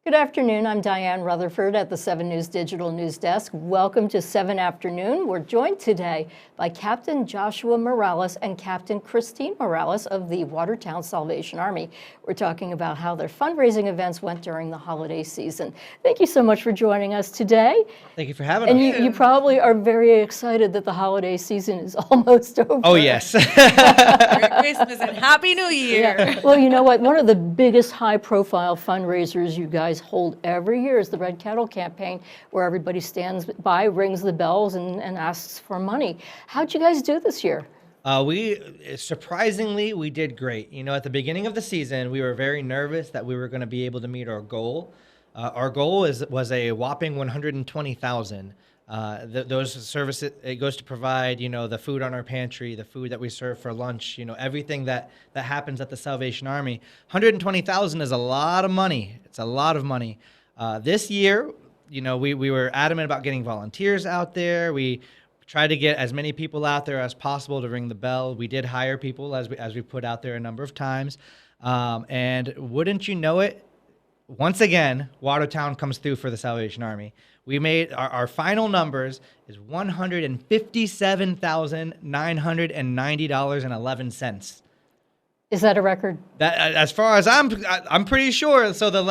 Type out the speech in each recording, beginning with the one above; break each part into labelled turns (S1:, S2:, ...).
S1: Good afternoon. I'm Diane Rutherford at the 7 News Digital News Desk. Welcome to 7 Afternoon. We're joined today by Captain Joshua Morales and Captain Christine Morales of the Watertown Salvation Army. We're talking about how their fundraising events went during the holiday season. Thank you so much for joining us today.
S2: Thank you for having us.
S1: And you probably are very excited that the holiday season is almost over.
S2: Oh, yes.
S3: Merry Christmas and Happy New Year.
S1: Yeah. Well, you know what? One of the biggest high-profile fundraisers you guys hold every year is the Red Kettle campaign, where everybody stands by, rings the bells, and asks for money. How'd you guys do this year?
S2: Surprisingly, we did great. You know, at the beginning of the season, we were very nervous that we were going to be able to meet our goal. Our goal was a whopping $120,000. Those services, it goes to provide, you know, the food on our pantry, the food that we serve for lunch, you know, everything that happens at the Salvation Army. $120,000 is a lot of money. It's a lot of money. This year, you know, we were adamant about getting volunteers out there. We tried to get as many people out there as possible to ring the bell. We did hire people as we put out there a number of times. And wouldn't you know it, once again, Watertown comes through for the Salvation Army. We made our final numbers is $157,990.11.
S1: Is that a record?
S2: That, as far as I'm pretty sure. So the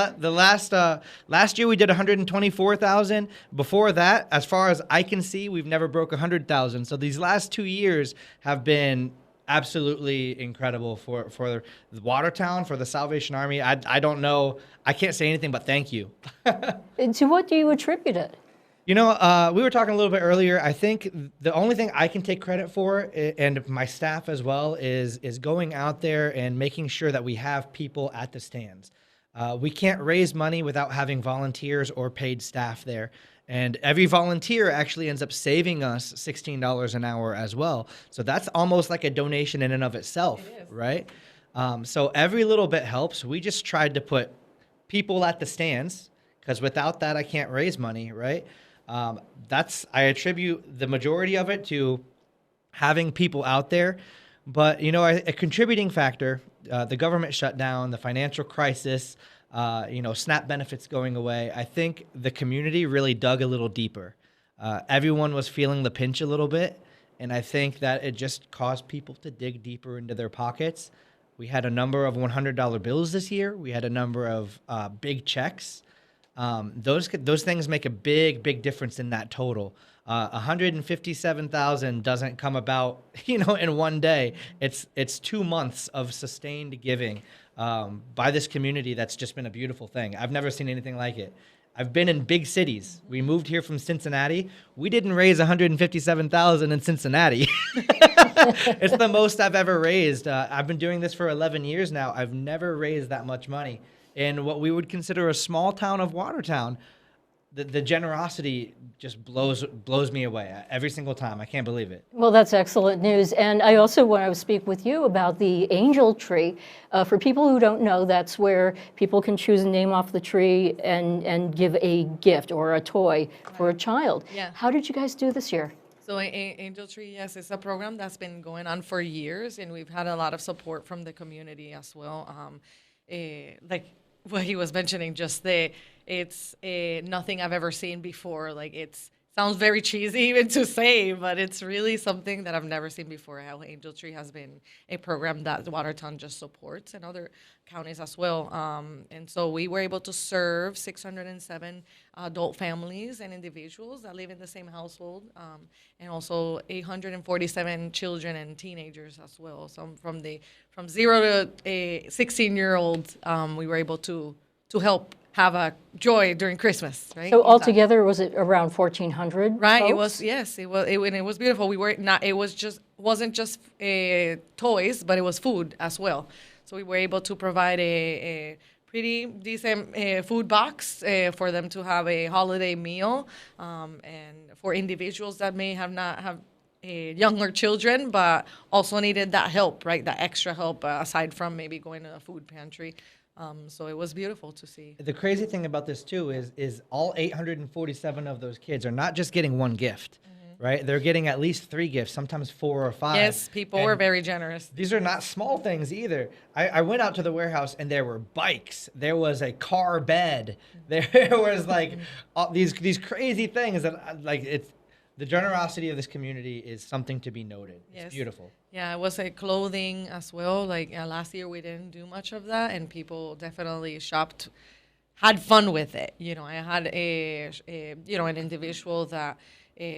S2: last year we did 124,000. Before that, as far as I can see, we've never broke 100,000. So these last 2 years have been absolutely incredible for Watertown, for the Salvation Army. I don't know. I can't say anything but thank you.
S1: To what do you attribute it?
S2: You know, we were talking a little bit earlier. I think the only thing I can take credit for, and my staff as well, is going out there and making sure that we have people at the stands. We can't raise money without having volunteers or paid staff there. And every volunteer actually ends up saving us $16 an hour as well. So that's almost like a donation in and of itself, right? So every little bit helps. We just tried to put people at the stands, because without that, I can't raise money, right? I attribute the majority of it to having people out there. But, you know, a contributing factor, the government shutdown, the financial crisis, you know, SNAP benefits going away, I think the community really dug a little deeper. Everyone was feeling the pinch a little bit, and I think that it just caused people to dig deeper into their pockets. We had a number of $100 bills this year. We had a number of big checks. Those things make a big difference in that total. 157,000 doesn't come about, you know, in one day. It's 2 months of sustained giving by this community. That's just been a beautiful thing. I've never seen anything like it. I've been in big cities. We moved here from Cincinnati. We didn't raise 157,000 in Cincinnati. It's the most I've ever raised. I've been doing this for 11 years now. I've never raised that much money. In what we would consider a small town of Watertown, the generosity just blows me away every single time. I can't believe it.
S1: Well, that's excellent news. And I also want to speak with you about the angel tree. For people who don't know, that's where people can choose a name off the tree and give a gift or a toy for a child.
S3: Yeah.
S1: How did you guys do this year?
S3: So Angel Tree, yes, it's a program that's been going on for years, and we've had a lot of support from the community as well. Like what he was mentioning, it's nothing I've ever seen before. Like, sounds very cheesy even to say, but it's really something that I've never seen before. How Angel Tree has been a program that Watertown just supports, and other counties as well. And so we were able to serve 607 adult families and individuals that live in the same household, and also 847 children and teenagers as well. So from 0 to a 16-year-old, we were able to help have a joy during Christmas, right?
S1: So altogether, was it around 1,400?
S3: Right.
S1: folks?
S3: It was, yes. It was, and it was beautiful. We were not. It wasn't just toys, but it was food as well. So we were able to provide a pretty decent food box for them to have a holiday meal, and for individuals that may not have younger children, but also needed that help, right? That extra help aside from maybe going to a food pantry. So it was beautiful to see.
S2: The crazy thing about this too is all 847 of those kids are not just getting one gift. right? They're getting at least 3 gifts, sometimes 4 or 5.
S3: Yes, people were very generous.
S2: These are not small things either. I went out to the warehouse and there were bikes. There was a car bed. There was like all these crazy things that like it's the generosity of this community is something to be noted. It's
S3: Yes.
S2: beautiful.
S3: Yeah, it was like clothing as well. Like last year we didn't do much of that, and people definitely shopped, had fun with it. You know, I had an individual that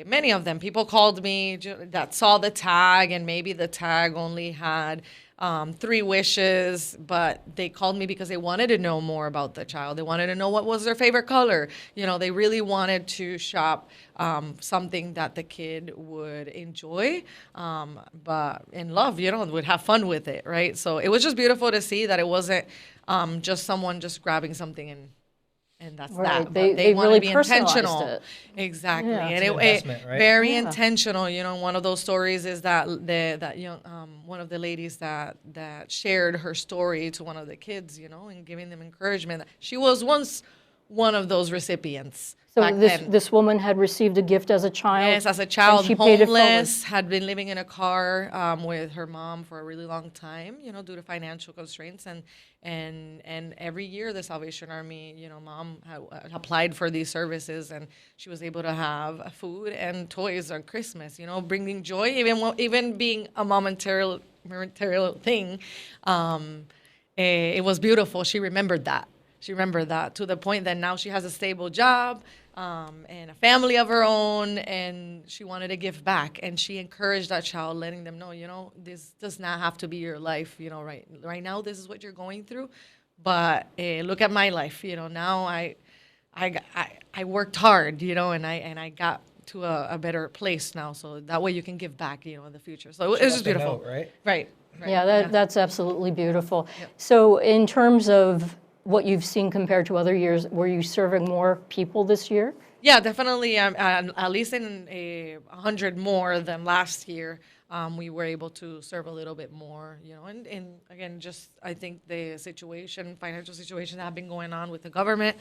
S3: many of them people called me that saw the tag, and maybe the tag only had 3 wishes, but they called me because they wanted to know more about the child. They wanted to know what was their favorite color. You know, they really wanted to shop something that the kid would enjoy, but in love, you know, would have fun with it, right? So it was just beautiful to see that it wasn't just someone just grabbing something and that's
S1: Right.
S3: that. But
S1: They
S3: want
S1: really
S3: to be
S1: personalized
S3: intentional.
S1: it.
S3: Exactly.
S1: Yeah.
S3: And
S2: It's an
S3: it
S2: investment, right?
S3: very
S1: Yeah.
S3: intentional. You know, one of those stories is that that young one of the ladies that shared her story to one of the kids, you know, and giving them encouragement. She was once one of those recipients.
S1: So
S3: back then.
S1: this woman had received a gift as a child?
S3: Yes, as a child,
S1: she paid it forward.
S3: homeless, had been living in a car with her mom for a really long time, you know, due to financial constraints. And every year the Salvation Army, you know, mom had applied for these services, and she was able to have food and toys on Christmas, you know, bringing joy, even being a momentary thing. It was beautiful. She remembered that. She remembered that to the point that now she has a stable job and a family of her own, and she wanted to give back. And she encouraged that child, letting them know, you know, this does not have to be your life. You know, right now this is what you're going through, but look at my life. You know, now I worked hard, you know, and I got to a better place now, so that way you can give back, you know, in the future. So it was just
S2: left a
S3: beautiful,
S2: note, right?
S3: Right.
S1: Yeah, that's absolutely beautiful. So in terms of what you've seen compared to other years, were you serving more people this year?
S3: Yeah, definitely. At least in 100 more than last year, we were able to serve a little bit more, you know. And again, just I think the financial situation that have been going on with the government,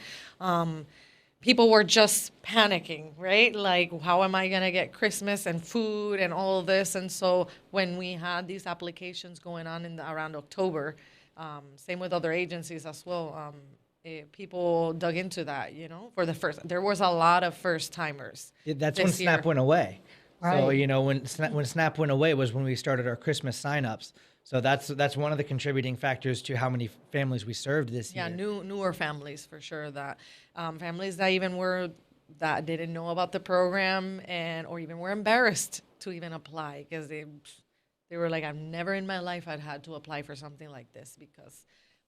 S3: people were just panicking, right? Like, how am I going to get Christmas and food and all of this? And so when we had these applications going on around October, same with other agencies as well, people dug into that, you know, there was a lot of first timers.
S2: That's when
S3: this
S2: SNAP
S3: year.
S2: went away. So,
S1: Right.
S2: you know, when SNAP went away was when we started our Christmas signups. So that's one of the contributing factors to how many families we served this
S3: Yeah,
S2: year.
S3: newer families for sure. That families that didn't know about the program or even were embarrassed to even apply because they were like, I've never in my life had to apply for something like this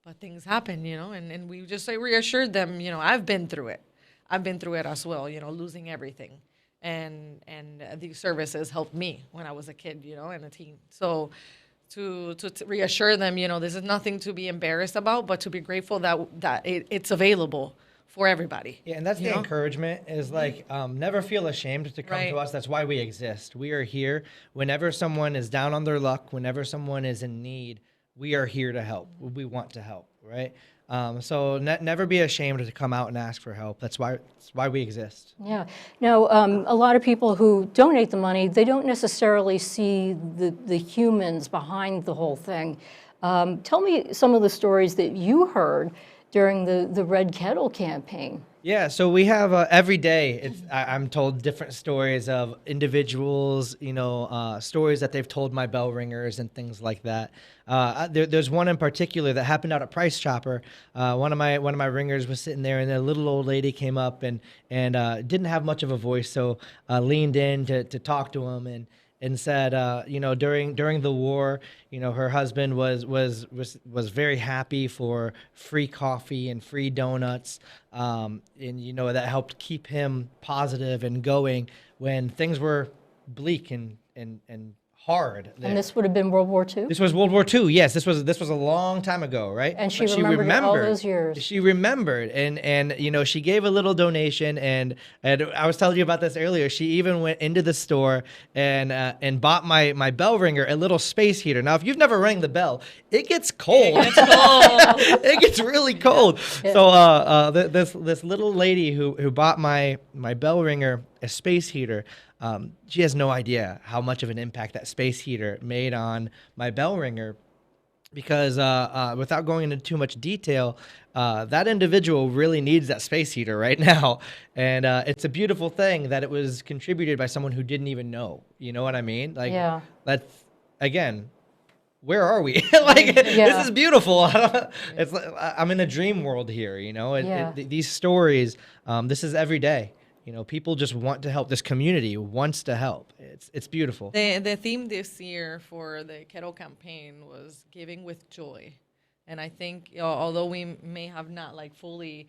S3: but things happen, you know, and we just reassured them, you know, I've been through it. I've been through it as well, you know, losing everything. And these services helped me when I was a kid, you know, and a teen. So to reassure them, you know, this is nothing to be embarrassed about, but to be grateful that it's available for everybody.
S2: Yeah, and that's
S3: you
S2: the
S3: know?
S2: encouragement is like, never feel ashamed to come
S3: Right.
S2: to us. That's why we exist. We are here whenever someone is down on their luck, whenever someone is in need, we are here to help. We want to help, right? So never be ashamed to come out and ask for help. That's why we exist.
S1: Yeah. Now, a lot of people who donate the money, they don't necessarily see the humans behind the whole thing. Tell me some of the stories that you heard during the Red Kettle campaign.
S2: Yeah, so we have every day. I'm told different stories of individuals, you know, stories that they've told my bell ringers and things like that. There's one in particular that happened out at Price Chopper. One of my ringers was sitting there, and a little old lady came up and didn't have much of a voice, so leaned in to talk to him and said, you know, during the war, you know, her husband was very happy for free coffee and free donuts, and you know that helped keep him positive and going when things were bleak and hard. There.
S1: And this would have been World War II?
S2: This was World War II. Yes, this was a long time ago, right?
S1: And she
S2: But
S1: remembered all those years.
S2: She remembered, and you know, she gave a little donation, and I was telling you about this earlier. She even went into the store and bought my bell ringer a little space heater. Now, if you've never rang the bell, it gets cold. It gets really cold. Yeah. So this little lady who bought my bell ringer a space heater. She has no idea how much of an impact that space heater made on my bell ringer. Because without going into too much detail, that individual really needs that space heater right now. And it's a beautiful thing that it was contributed by someone who didn't even know. You know what I mean? Like,
S1: Yeah.
S2: that's, again, where are we? Like, this is beautiful. It's like, I'm in a dream world here, you know? These stories, this is every day. You know, people just want to help. This community wants to help. It's beautiful.
S3: The theme this year for the Kettle campaign was giving with joy. And I think, although we may have not like fully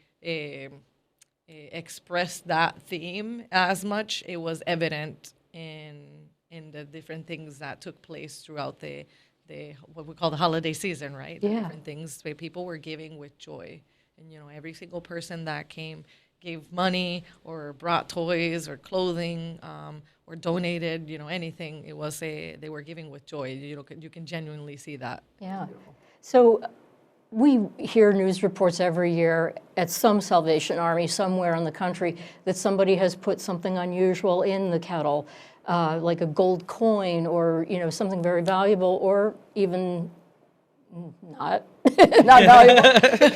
S3: expressed that theme as much, it was evident in the different things that took place throughout the what we call the holiday season, right? The different things where people were giving with joy. And, you know, every single person that came gave money or brought toys or clothing or donated, you know, anything. It was they were giving with joy. You know, you can genuinely see that.
S1: Yeah. So we hear news reports every year at some Salvation Army somewhere in the country that somebody has put something unusual in the kettle, like a gold coin or, you know, something very valuable, or even not valuable.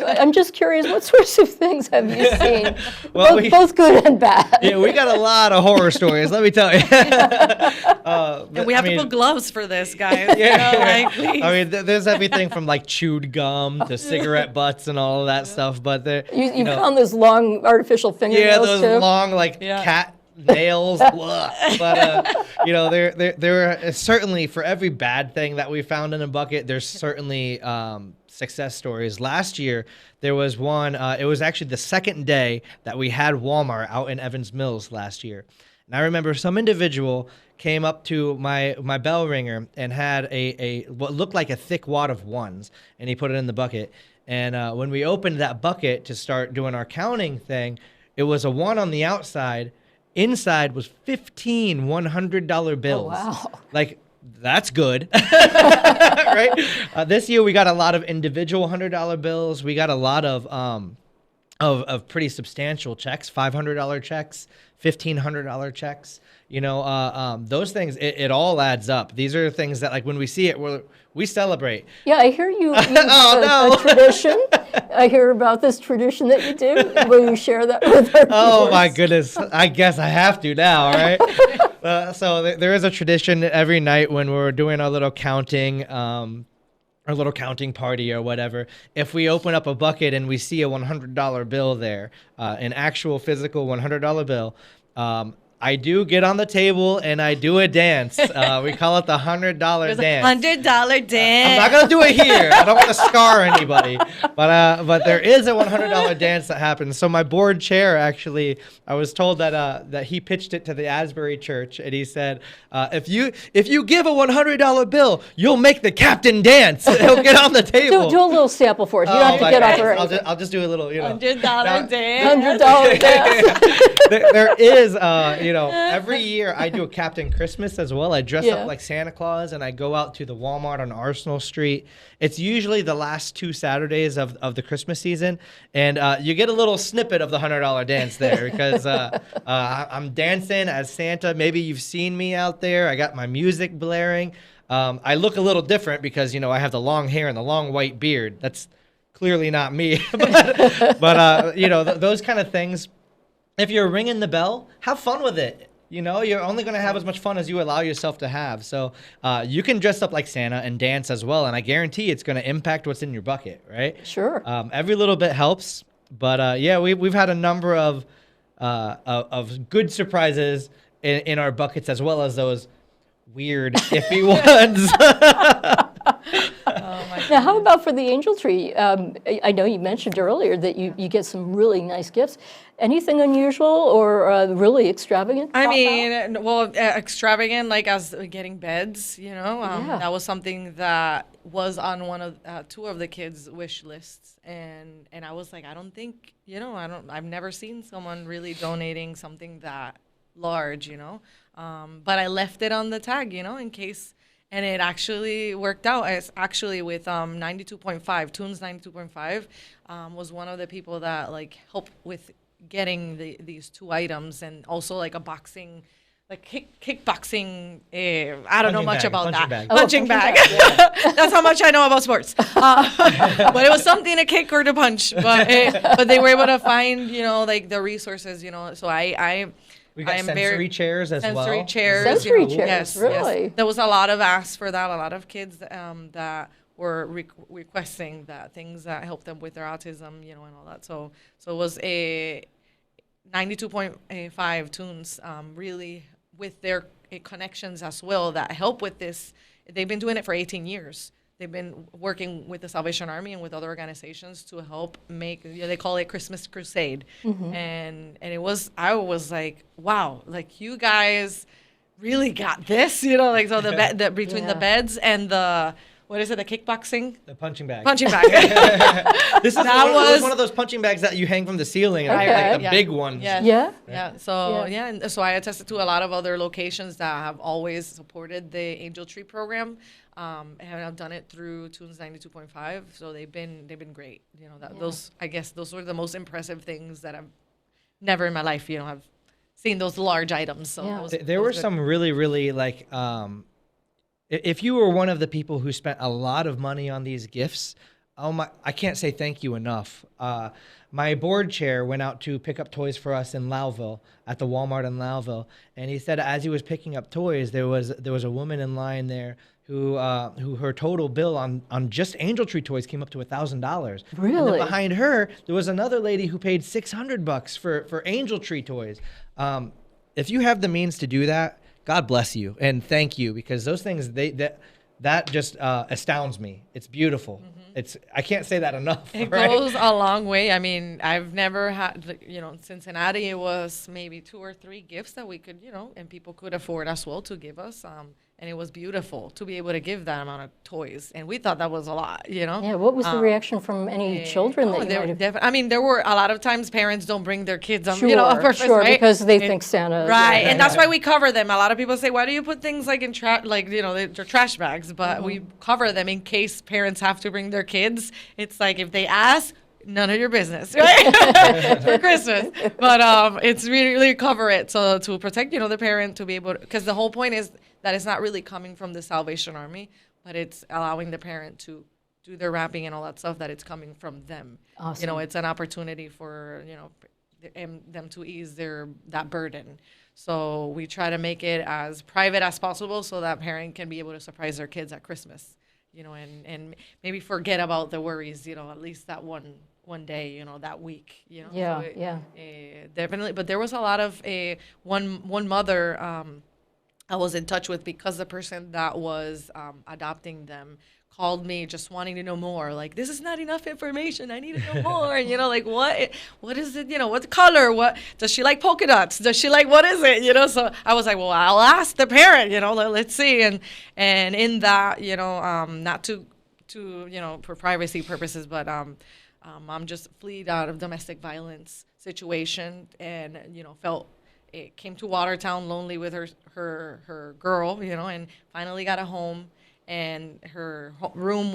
S1: I'm just curious, what sorts of things have you seen?
S2: Well,
S1: both good and bad.
S2: Yeah, we got a lot of horror stories, let me tell you.
S3: And we have to put gloves for this, guys.
S2: Yeah.
S3: You know, like, please.
S2: I mean, there's everything from like chewed gum to cigarette butts and all of that stuff. But
S1: you found those long artificial fingernails
S2: those
S1: too?
S2: long like cat nails. But you know, there are certainly, for every bad thing that we found in a bucket, there's certainly success stories. Last year there was one. It was actually the second day that we had Walmart out in Evans Mills last year, and I remember some individual came up to my bell ringer and had a what looked like a thick wad of ones, and he put it in the bucket. And when we opened that bucket to start doing our counting thing, it was a one on the outside. Inside was 15 $100 bills.
S1: Oh, wow.
S2: Like, that's good, right? This year we got a lot of individual $100 bills. We got a lot of pretty substantial checks, $500 checks, $1,500 checks. You know, those things, it all adds up. These are things that, like, when we see it, we celebrate.
S1: Yeah, I hear you have
S2: no.
S1: a tradition. I hear about this tradition that you do. Will you share that with our viewers?
S2: My goodness. I guess I have to now, right? So there is a tradition every night when we're doing our little counting, our little counting party or whatever. If we open up a bucket and we see a $100 bill there, an actual physical $100 bill, I do get on the table and I do a dance. We call it the $100 dance.
S3: $100 dance.
S2: I'm not gonna do it here. I don't want to scar anybody. But there is a $100 dance that happens. So my board chair, actually, I was told that he pitched it to the Asbury Church, and he said, if you give a $100 bill, you'll make the captain dance. He'll get on the table.
S1: Do a little sample for us. You don't have to get up or anything.
S2: I'll just do a little, you know.
S3: $100 dance.
S1: $100 dance.
S2: there is, you know, every year I do a Captain Christmas as well. I dress up like Santa Claus and I go out to the Walmart on Arsenal Street. It's usually the last 2 Saturdays of the Christmas season, and you get a little snippet of the $100 dance there because I'm dancing as Santa. Maybe you've seen me out there. I got my music blaring. I look a little different because, you know, I have the long hair and the long white beard. That's clearly not me. but you know, those kind of things. If you're ringing the bell, have fun with it. You know, you're only going to have as much fun as you allow yourself to have. So you can dress up like Santa and dance as well, and I guarantee it's going to impact what's in your bucket, right?
S1: Sure.
S2: Every little bit helps. But yeah, we've had a number of good surprises in our buckets, as well as those weird, iffy ones.
S1: Now, how about for the angel tree? I know you mentioned earlier that you get some really nice gifts. Anything unusual or really extravagant?
S3: I mean, well, extravagant, like as getting beds, you know, that was something that was on one of 2 of the kids' wish lists, and I was like, I don't think, you know, I've never seen someone really donating something that large, you know, but I left it on the tag, you know, in case. And it actually worked out. It's actually with 92.5, Tunes 92.5 was one of the people that like helped with getting these 2 items, and also like a boxing, like kickboxing. I don't know
S2: Punching
S3: much
S2: bag,
S3: about
S2: punching
S3: that.
S2: bag.
S1: Oh,
S3: Punching bag. That's how much I know about sports. But it was something to kick or to punch. But they were able to find, like the resources, So
S2: We got
S3: I am
S2: sensory chairs as well.
S3: sensory chairs.
S1: Sensory
S2: Cool.
S1: chairs,
S3: Yes,
S1: really?
S3: yes. There was a lot of asks for that. A lot of kids that were requesting that things that help them with their autism, and all that. So it was a 92.5 tunes, really with their connections as well that help with this. They've been doing it for 18 years. They've been working with the Salvation Army and with other organizations to help make, they call it Christmas Crusade. And I was like, wow, like you guys really got this, like, so between the beds and the kickboxing?
S2: The punching bag.
S3: Punching bag.
S2: This is
S3: That
S2: it was
S3: was-
S2: one of those punching bags that you hang from the ceiling, and
S1: Okay.
S2: like the
S3: Yeah.
S2: big ones.
S3: Yeah.
S1: Yeah?
S3: Yeah. So
S1: Yeah.
S3: and so I attested to a lot of other locations that have always supported the Angel Tree program, and I've done it through Tunes 92.5. So they've been great. Those were the most impressive things that I've never in my life, have seen those large items. So
S1: Yeah.
S2: There were some really, really like, if you were one of the people who spent a lot of money on these gifts, I can't say thank you enough. My board chair went out to pick up toys for us in Louville at the Walmart in Louville, and he said as he was picking up toys, there was a woman in line there who her total bill on just Angel Tree toys came up to $1,000. And
S1: Really?
S2: then behind her, there was another lady who paid $600 for Angel Tree toys. If you have the means to do that, God bless you and thank you, because those things that just astounds me. It's beautiful. I can't say that enough.
S3: It
S2: right?
S3: goes a long way. I mean, I've never had, Cincinnati, it was maybe 2 or 3 gifts that we could, and people could afford as well to give us. And it was beautiful to be able to give that amount of toys. And we thought that was a lot,
S1: Yeah, what was the reaction from any children that you might have?
S3: I mean, there were a lot of times parents don't bring their kids on,
S1: Sure,
S3: on purpose,
S1: sure,
S3: right?
S1: because they think Santa.
S3: Right, and that's why we cover them. A lot of people say, "Why do you put things like in they're trash bags?" But we cover them in case parents have to bring their kids. It's like if they ask, none of your business, right? For Christmas, but it's really cover it so to protect the parent to be able to, because the whole point is that it's not really coming from the Salvation Army, but it's allowing the parent to do their wrapping and all that stuff, that it's coming from them.
S1: Awesome.
S3: It's an opportunity for them to ease that burden. So we try to make it as private as possible so that parent can be able to surprise their kids at Christmas, and maybe forget about the worries, at least that one day, that week,
S1: Yeah,
S3: So definitely. But there was a lot of one mother I was in touch with, because the person that was adopting them called me just wanting to know more. Like, this is not enough information. I need to know more. Like what is it? What color? What does she like? Polka dots? Does she like, what is it? So I was like, well, I'll ask the parent. Let's see. And in that, not to for privacy purposes, but mom just fled out of domestic violence situation, and felt. It came to Watertown lonely with her girl, and finally got a home, and her room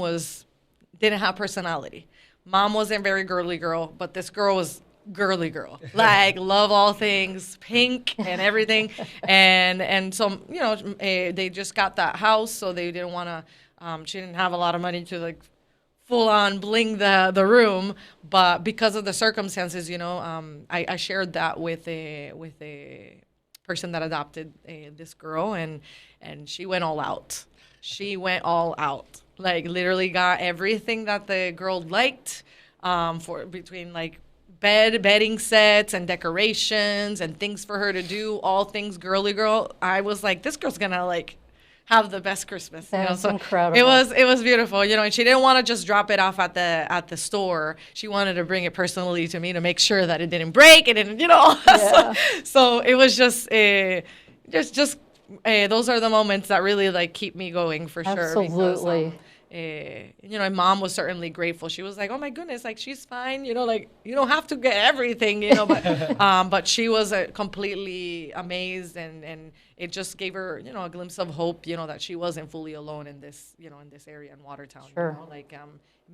S3: didn't have personality. Mom wasn't very girly girl, but this girl was girly girl, like love all things pink and everything, and so they just got that house, so they didn't want to. She didn't have a lot of money to like full on bling the room, but because of the circumstances, I shared that with a person that adopted this girl, and she went all out. She went all out, like literally got everything that the girl liked, for between like bedding sets and decorations and things for her to do, all things girly girl. I was like, this girl's gonna like have the best Christmas.
S1: That's
S3: So
S1: incredible.
S3: It was beautiful, and she didn't want to just drop it off at the store. She wanted to bring it personally to me to make sure that it didn't break, it didn't,
S1: Yeah.
S3: so it was just those are the moments that really like keep me going for sure.
S1: Absolutely.
S3: Because, and mom was certainly grateful. She was like, "Oh my goodness, like she's fine. Like you don't have to get everything, but she was completely amazed, and it just gave her, a glimpse of hope, that she wasn't fully alone in this, in this area in Watertown.
S1: Sure.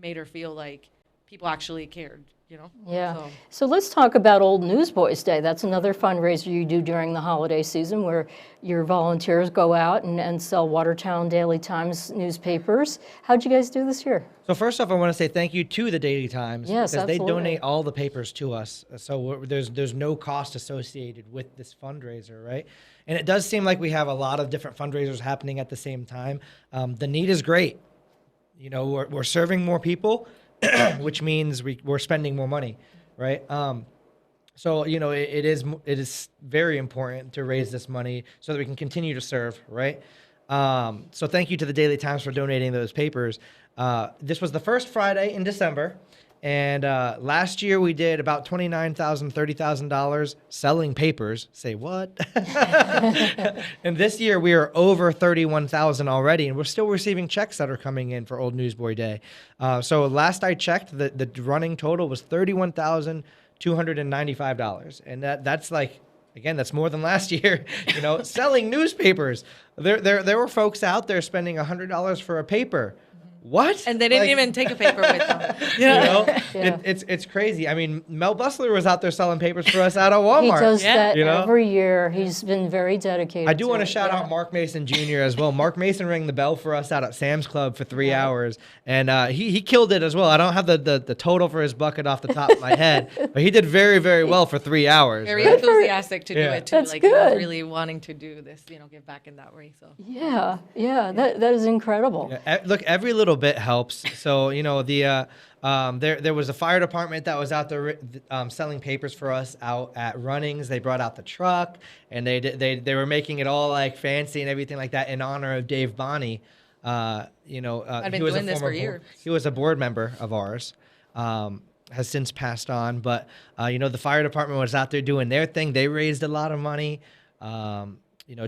S3: Made her feel like people actually cared,
S1: Yeah. So let's talk about Old Newsboys Day. That's another fundraiser you do during the holiday season where your volunteers go out and sell Watertown Daily Times newspapers. How'd you guys do this year?
S2: So first off, I want to say thank you to the Daily Times
S1: Yes,
S2: because they
S1: absolutely.
S2: donate all the papers to us. So there's no cost associated with this fundraiser, right? And it does seem like we have a lot of different fundraisers happening at the same time. The need is great. We're serving more people, which means we're spending more money, right? So it is very important to raise this money so that we can continue to serve, right? So thank you to the Daily Times for donating those papers. This was the first Friday in December, and last year we did about $29,000, $30,000 selling papers. Say what? And this year we are over 31,000 already, and we're still receiving checks that are coming in for Old Newsboy Day. So last I checked, the running total was $31,295, and that's like, again, that's more than last year. Selling newspapers. There were folks out there spending $100 for a paper. What?
S3: And they didn't even take a paper with them.
S1: Yeah.
S2: It's crazy. I mean, Mel Bustler was out there selling papers for us out of Walmart.
S1: He does that
S2: you know?
S1: every year. He's been very dedicated.
S2: I do want to
S1: it.
S2: shout out Mark Mason Jr. as well. Mark Mason rang the bell for us out at Sam's Club for 3 hours, and he killed it as well. I don't have the total for his bucket off the top of my head, but he did very, very well for 3 hours.
S3: Very
S2: right?
S3: enthusiastic to do it too.
S1: That's
S3: Like
S1: good.
S3: he was really wanting to do this, give back in that way. So
S1: Yeah, that is incredible.
S2: Yeah, look, every little bit helps. So there was a fire department that was out there selling papers for us out at Runnings. They brought out the truck, and they were making it all like fancy and everything like that in honor of Dave Bonney.
S3: I've been
S2: he was
S3: doing this for
S2: board,
S3: years.
S2: he was a board member of ours. Has since passed on, but the fire department was out there doing their thing. They raised a lot of money.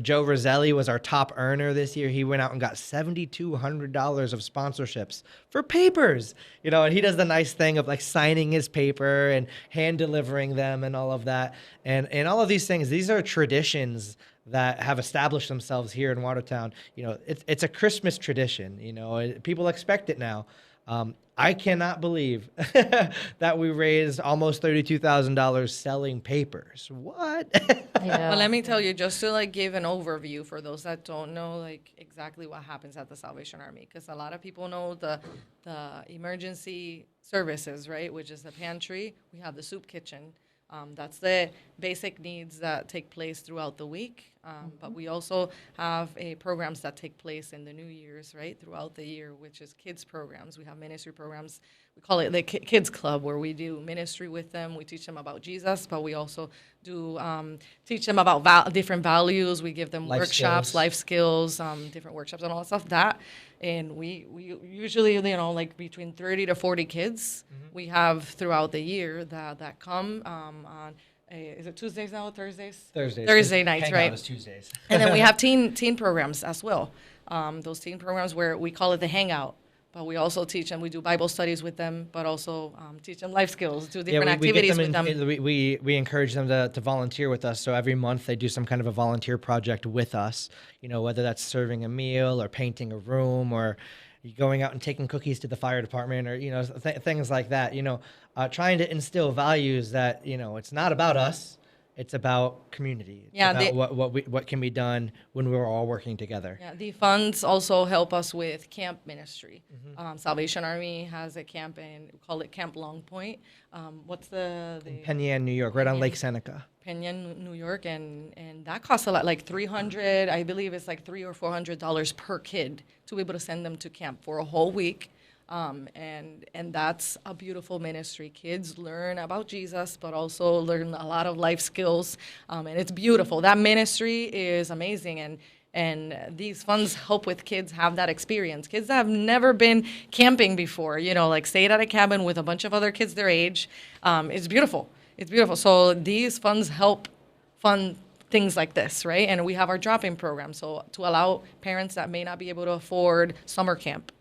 S2: Joe Roselli was our top earner this year. He went out and got $7,200 of sponsorships for papers, and he does the nice thing of like signing his paper and hand delivering them and all of that. And all of these things, these are traditions that have established themselves here in Watertown. It's a Christmas tradition, people expect it now. I cannot believe that we raised almost $32,000 selling papers. What?
S1: Yeah.
S3: Well, let me tell you, just to give an overview for those that don't know exactly what happens at the Salvation Army, because a lot of people know the emergency services, right, which is the pantry. We have the soup kitchen. That's the basic needs that take place throughout the week. But we also have programs that take place in the New Year's, right, throughout the year, which is kids programs. We have ministry programs. We call it the Kids Club, where we do ministry with them. We teach them about Jesus, but we also do teach them about different values. We give them
S2: Life
S3: workshops,
S2: skills.
S3: life skills, different workshops and all that stuff. And we usually, between 30 to 40 kids we have throughout the year that come on, is it Tuesdays now, Thursdays? Thursday nights,
S2: Hangout
S3: right?
S2: is Tuesdays.
S3: And then we have teen programs as well. Those teen programs where we call it the Hangout. But we also teach them, we do Bible studies with them, but also teach them life skills, do different activities with them.
S2: We encourage them to volunteer with us. So every month they do some kind of a volunteer project with us, whether that's serving a meal or painting a room or going out and taking cookies to the fire department or, things like that, trying to instill values that, it's not about us. It's about community. It's about what can be done when we're all working together.
S3: Yeah, the funds also help us with camp ministry. Salvation Army has a camp, and we call it Camp Long Point. What's the
S2: In Penn Yan, New York, right on Lake Seneca.
S3: Penn Yan, New York, and that costs a lot, like $300. I believe it's like $300 or $400 per kid to be able to send them to camp for a whole week. And that's a beautiful ministry. Kids learn about Jesus, but also learn a lot of life skills, and it's beautiful. That ministry is amazing, and these funds help with kids have that experience. Kids that have never been camping before, stayed at a cabin with a bunch of other kids their age. It's beautiful. It's beautiful. So these funds help fund things like this, right? And we have our drop-in program, so to allow parents that may not be able to afford summer camp.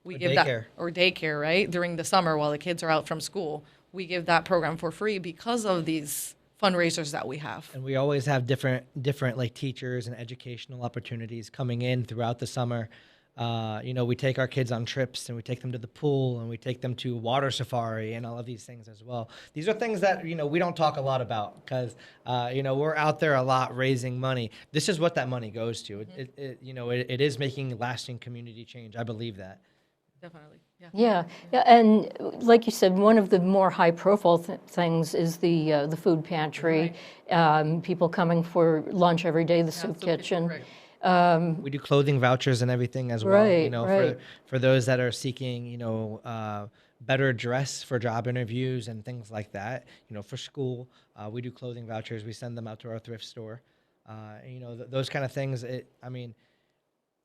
S3: We give
S2: daycare.
S3: or daycare, right? During the summer while the kids are out from school. We give that program for free because of these fundraisers that we have.
S2: And we always have different like teachers and educational opportunities coming in throughout the summer. We take our kids on trips and we take them to the pool and we take them to water safari and all of these things as well. These are things that, we don't talk a lot about because, we're out there a lot raising money. This is what that money goes to. It is making lasting community change. I believe that.
S3: Definitely.
S1: Yeah, and like you said, one of the more high-profile things is the food pantry. People coming for lunch every day, the soup kitchen.
S3: Right.
S2: We do clothing vouchers and everything as well.
S1: Right.
S2: For those that are seeking, better dress for job interviews and things like that. For school, we do clothing vouchers. We send them out to our thrift store. Those kind of things.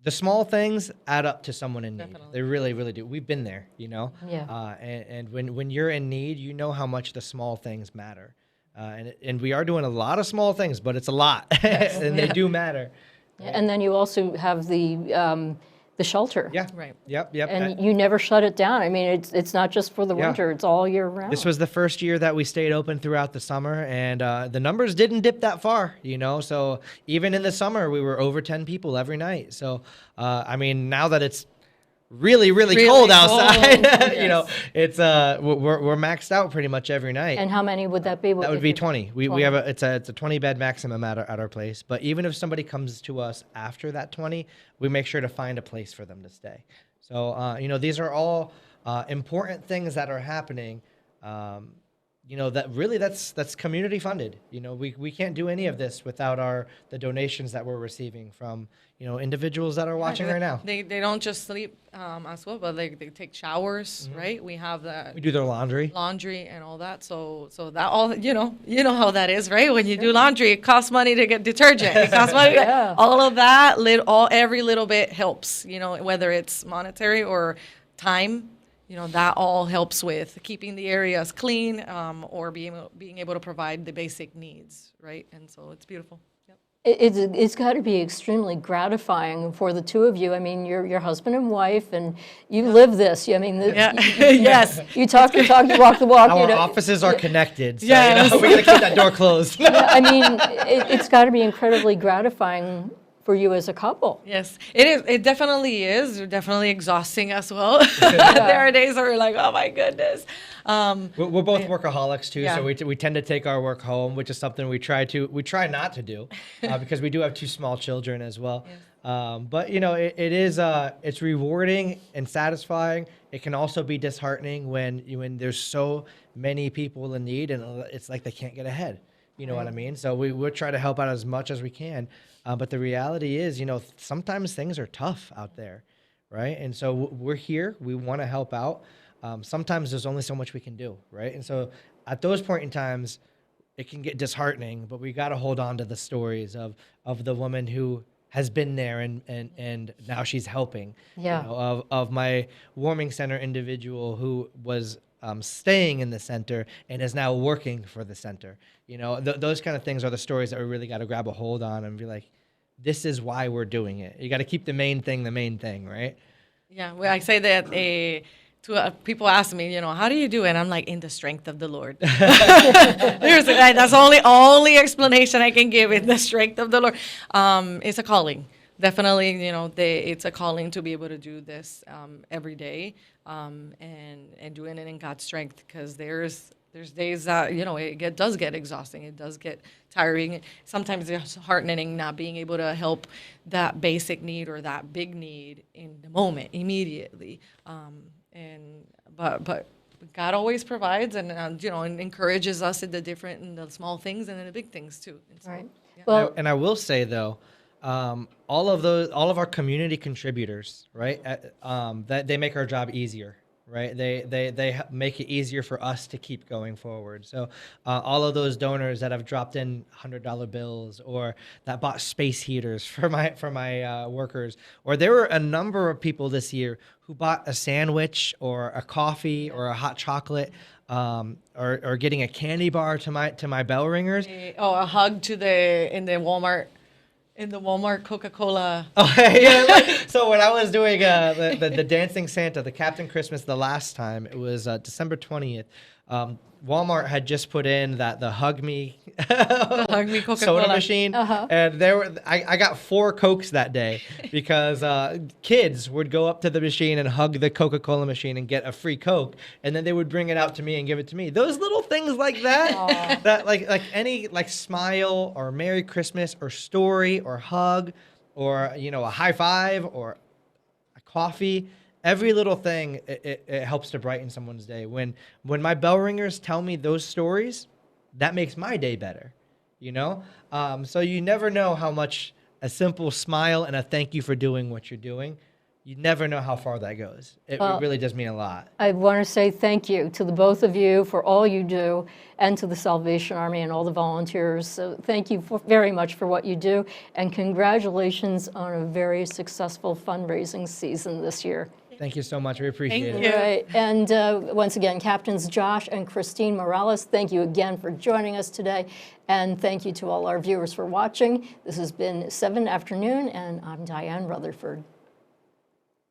S2: The small things add up to someone in need.
S3: Definitely.
S2: They really, really do. We've been there,
S1: Yeah.
S2: And when you're in need, you know how much the small things matter. And we are doing a lot of small things, but it's a lot, and they do matter.
S1: Yeah, and then you also have the shelter.
S2: Yeah.
S3: Right.
S2: Yep.
S1: And you never shut it down. I mean, it's not just for the
S2: Yeah.
S1: winter; it's all year round.
S2: This was the first year that we stayed open throughout the summer, and the numbers didn't dip that far, So even in the summer, we were over 10 people every night. So, now that it's really, really cold outside,
S3: Yes.
S2: it's we're maxed out pretty much every night.
S1: And how many would that be?
S2: That would be 20. We
S1: 20.
S2: have it's a 20 bed maximum at our place. But even if somebody comes to us after that 20, we make sure to find a place for them to stay. So these are all important things that are happening. That really that's community funded. We can't do any of this without the donations that we're receiving from individuals that are watching right now.
S3: They don't just sleep as well, but they take showers, right? We have the
S2: We do their laundry.
S3: and all that. So that all you know how that is, right? When you do laundry, it costs money to get detergent. It costs money.
S1: Yeah.
S3: All of that, every little bit helps. Whether it's monetary or time. That all helps with keeping the areas clean or being able to provide the basic needs, right? And so it's beautiful. Yep.
S1: It's got to be extremely gratifying for the two of you. I mean, you're husband and wife, and you live this.
S3: Yes.
S1: You talk the talk, you walk the walk.
S2: Our offices are connected, so
S3: Yes.
S2: we gotta keep that door closed.
S1: I mean, it's got to be incredibly gratifying for you as a couple.
S3: Yes, it is. It definitely is. Definitely exhausting as well. There are days where we're like, oh my goodness.
S2: We're both workaholics too,
S3: Yeah.
S2: so we tend to take our work home, which is something we try not to do, because we do have two small children as well.
S3: Yes.
S2: But it is it's rewarding and satisfying. It can also be disheartening when there's so many people in need and it's like they can't get ahead. You know what I mean? So we'll try to help out as much as we can. But the reality is, sometimes things are tough out there, right? And so we're here. We want to help out. Sometimes there's only so much we can do, right? And so at those point in times, it can get disheartening, but we got to hold on to the stories of the woman who has been there and now she's helping.
S1: Yeah.
S2: Of my warming center individual who was staying in the center and is now working for the center. Those kind of things are the stories that we really got to grab a hold on and be like, this is why we're doing it. You got to keep the main thing, right?
S3: Yeah, well, I say that to people ask me, how do you do it? And I'm like, in the strength of the Lord. Seriously, that's the only explanation I can give, in the strength of the Lord. It's a calling. Definitely, it's a calling to be able to do this every day and doing it in God's strength, because there's days that, it does get exhausting. It does get tiring. Sometimes it's heartening not being able to help that basic need or that big need in the moment, immediately. But God always provides and and encourages us in the small things and in the big things too. And so,
S1: Right.
S3: yeah.
S1: Well,
S2: And I will say though, all of our community contributors, right? That they make our job easier, right? They make it easier for us to keep going forward. So all of those donors that have dropped in $100 bills or that bought space heaters for my workers, or there were a number of people this year who bought a sandwich or a coffee or a hot chocolate. Or getting a candy bar to my bell ringers.
S3: A hug to in the Walmart Coca-Cola.
S2: Oh, yeah. So when I was doing the Dancing Santa, the Captain Christmas, the last time, it was December 20th. Walmart had just put in the Hug Me,
S3: Hug Me Coca-Cola
S2: soda machine, and I got 4 Cokes that day because kids would go up to the machine and hug the Coca-Cola machine and get a free Coke, and then they would bring it out to me and give it to me. Those little things like that, that like any smile or Merry Christmas or story or hug or a high five or a coffee. Every little thing, it helps to brighten someone's day. When my bell ringers tell me those stories, that makes my day better, So you never know how much a simple smile and a thank you for doing what you're doing, you never know how far that goes. It really does mean a lot.
S1: I want to say thank you to the both of you for all you do, and to the Salvation Army and all the volunteers. So thank you very much for what you do, and congratulations on a very successful fundraising season this year.
S2: Thank you so much. We appreciate
S3: Thank
S2: it.
S3: you.
S1: Right. And once again, Captains Josh and Christine Morales, thank you again for joining us today. And thank you to all our viewers for watching. This has been 7 Afternoon, and I'm Diane Rutherford.